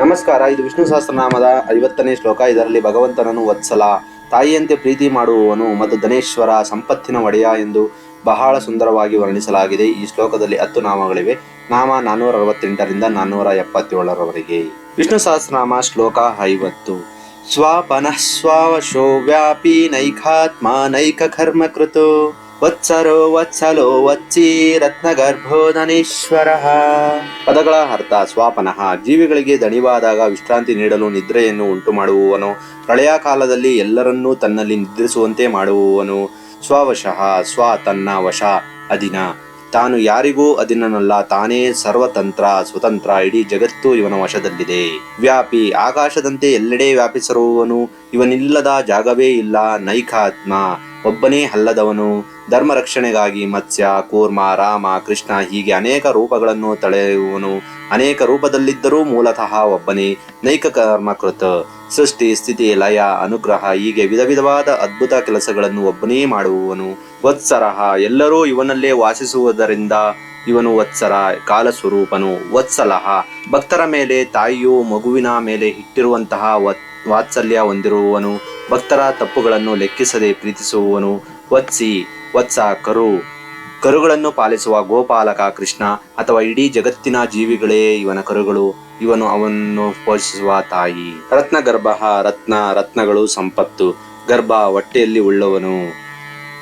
ನಮಸ್ಕಾರ. ಇದು ವಿಷ್ಣು ಸಹಸ್ರನಾಮದ 50ನೇ ಶ್ಲೋಕ. ಇದರಲ್ಲಿ ಭಗವಂತನನ್ನು ವತ್ಸಲ, ತಾಯಿಯಂತೆ ಪ್ರೀತಿ ಮಾಡುವವನು ಮತ್ತು ಧನೇಶ್ವರ, ಸಂಪತ್ತಿನ ಒಡೆಯ ಎಂದು ಬಹಳ ಸುಂದರವಾಗಿ ವರ್ಣಿಸಲಾಗಿದೆ. ಈ ಶ್ಲೋಕದಲ್ಲಿ 10 ನಾಮಗಳಿವೆ. ನಾಮ 468ರಿಂದ 477ರವರೆಗೆ. ವಿಷ್ಣು ಸಹಸ್ರನಾಮ ಶ್ಲೋಕ 50. ಸ್ವಾಪನಃ ಸ್ವಾವಶೋ ವ್ಯಾಪಿ ನೈಕಾತ್ಮ ನೈಕ ಕರ್ಮ ಕೃತು ವತ್ಸರೋ ವತ್ಸಲೋ ವತ್ಸಿ ರತ್ನಗರ್ಭೋ ಧನೇಶ್ವರ. ಪದಗಳ ಅರ್ಥ: ಸ್ವಾಪನಃ, ಜೀವಿಗಳಿಗೆ ದಣಿವಾದಾಗ ವಿಶ್ರಾಂತಿ ನೀಡಲು ನಿದ್ರೆಯನ್ನು ಉಂಟು ಮಾಡುವವನು. ಪ್ರಳಯ ಕಾಲದಲ್ಲಿ ಎಲ್ಲರನ್ನೂ ತನ್ನಲ್ಲಿ ನಿದ್ರಿಸುವಂತೆ ಮಾಡುವವನು. ಸ್ವವಶಃ, ಸ್ವ ತನ್ನ, ವಶ ಅಧೀನ, ತಾನು ಯಾರಿಗೂ ಅಧೀನನಲ್ಲ, ತಾನೇ ಸರ್ವತಂತ್ರ, ಸ್ವತಂತ್ರ, ಇಡೀ ಜಗತ್ತು ಇವನ ವಶದಲ್ಲಿದೆ. ವ್ಯಾಪಿ, ಆಕಾಶದಂತೆ ಎಲ್ಲೆಡೆ ವ್ಯಾಪಿಸಿರುವವನು, ಇವನಿಲ್ಲದ ಜಾಗವೇ ಇಲ್ಲ. ನೈಕಾತ್ಮ, ಒಬ್ಬನೇ ಅಲ್ಲದವನು. ಧರ್ಮ ರಕ್ಷಣೆಗಾಗಿ ಮತ್ಸ್ಯ, ಕೂರ್ಮ, ರಾಮ, ಕೃಷ್ಣ ಹೀಗೆ ಅನೇಕ ರೂಪಗಳನ್ನು ತಳೆಯುವನು. ಅನೇಕ ರೂಪದಲ್ಲಿದ್ದರೂ ಮೂಲತಃ ಒಬ್ಬನೇ. ನೈಕ ಕರ್ಮಕೃತ, ಸೃಷ್ಟಿ, ಸ್ಥಿತಿ, ಲಯ, ಅನುಗ್ರಹ ಹೀಗೆ ವಿಧ ವಿಧವಾದ ಅದ್ಭುತ ಕೆಲಸಗಳನ್ನು ಒಬ್ಬನೇ ಮಾಡುವವನು. ವತ್ಸರಃ, ಎಲ್ಲರೂ ಇವನಲ್ಲೇ ವಾಸಿಸುವುದರಿಂದ ಇವನು ವತ್ಸರ, ಕಾಲಸ್ವರೂಪನು. ವತ್ಸಲಃ, ಭಕ್ತರ ಮೇಲೆ ತಾಯಿಯು ಮಗುವಿನ ಮೇಲೆ ಇಟ್ಟಿರುವಂತಹ ವಾತ್ಸಲ್ಯ ಹೊಂದಿರುವವನು. ಭಕ್ತರ ತಪ್ಪುಗಳನ್ನು ಲೆಕ್ಕಿಸದೆ ಪ್ರೀತಿಸುವವನು. ವತ್ಸಿ, ವತ್ಸ, ಕರುಗಳನ್ನು ಪಾಲಿಸುವ ಗೋಪಾಲಕ ಕೃಷ್ಣ, ಅಥವಾ ಇಡೀ ಜಗತ್ತಿನ ಜೀವಿಗಳೇ ಇವನ ಕರುಗಳು. ಇವನು ಅವನ್ನು ಪೋಷಿಸುವ ತಾಯಿ. ರತ್ನಗರ್ಭ, ರತ್ನಗಳು ಸಂಪತ್ತು. ಗರ್ಭ, ಹೊಟ್ಟೆಯಲ್ಲಿ ಉಳ್ಳವನು.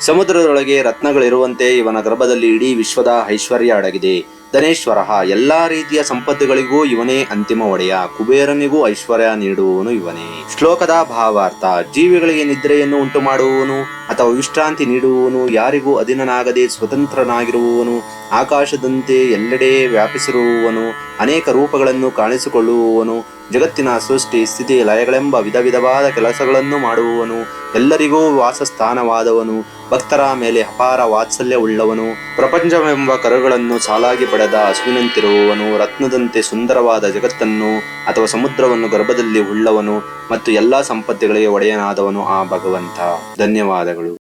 ಸಮುದ್ರದೊಳಗೆ ರತ್ನಗಳಿರುವಂತೆ ಇವನ ಗರ್ಭದಲ್ಲಿ ಇಡೀ ವಿಶ್ವದ ಐಶ್ವರ್ಯ ಅಡಗಿದೆ. ಧನೇಶ್ವರ, ಎಲ್ಲಾ ರೀತಿಯ ಸಂಪತ್ತುಗಳಿಗೂ ಇವನೇ ಅಂತಿಮ ಒಡೆಯ. ಕುಬೇರನಿಗೂ ಐಶ್ವರ್ಯ ನೀಡುವವನು ಇವನೇ. ಶ್ಲೋಕದ ಭಾವಾರ್ಥ: ಜೀವಿಗಳಿಗೆ ನಿದ್ರೆಯನ್ನು ಉಂಟು ಮಾಡುವವನು ಅಥವಾ ವಿಶ್ರಾಂತಿ ನೀಡುವವನು, ಯಾರಿಗೂ ಅಧೀನನಾಗದೆ ಸ್ವತಂತ್ರನಾಗಿರುವವನು, ಆಕಾಶದಂತೆ ಎಲ್ಲೆಡೆ ವ್ಯಾಪಿಸಿರುವವನು, ಅನೇಕ ರೂಪಗಳನ್ನು ಕಾಣಿಸಿಕೊಳ್ಳುವವನು, ಜಗತ್ತಿನ ಸೃಷ್ಟಿ, ಸ್ಥಿತಿ, ಲಯಗಳೆಂಬ ವಿಧ ವಿಧವಾದ ಕೆಲಸಗಳನ್ನು ಮಾಡುವವನು, ಎಲ್ಲರಿಗೂ ವಾಸಸ್ಥಾನವಾದವನು, ಭಕ್ತರ ಮೇಲೆ ಅಪಾರ ವಾತ್ಸಲ್ಯ ಉಳ್ಳವನು, ಪ್ರಪಂಚವೆಂಬ ಕರುಗಳನ್ನು ಸಾಲಾಗಿ ಪಡೆದ ಹಸುವಿನಂತಿರುವವನು, ರತ್ನದಂತೆ ಸುಂದರವಾದ ಜಗತ್ತನ್ನು ಅಥವಾ ಸಮುದ್ರವನ್ನು ಗರ್ಭದಲ್ಲಿ ಉಳ್ಳವನು ಮತ್ತು ಎಲ್ಲಾ ಸಂಪತ್ತಿಗಳಿಗೆ ಒಡೆಯನಾದವನು ಆ ಭಗವಂತ. ಧನ್ಯವಾದಗಳು.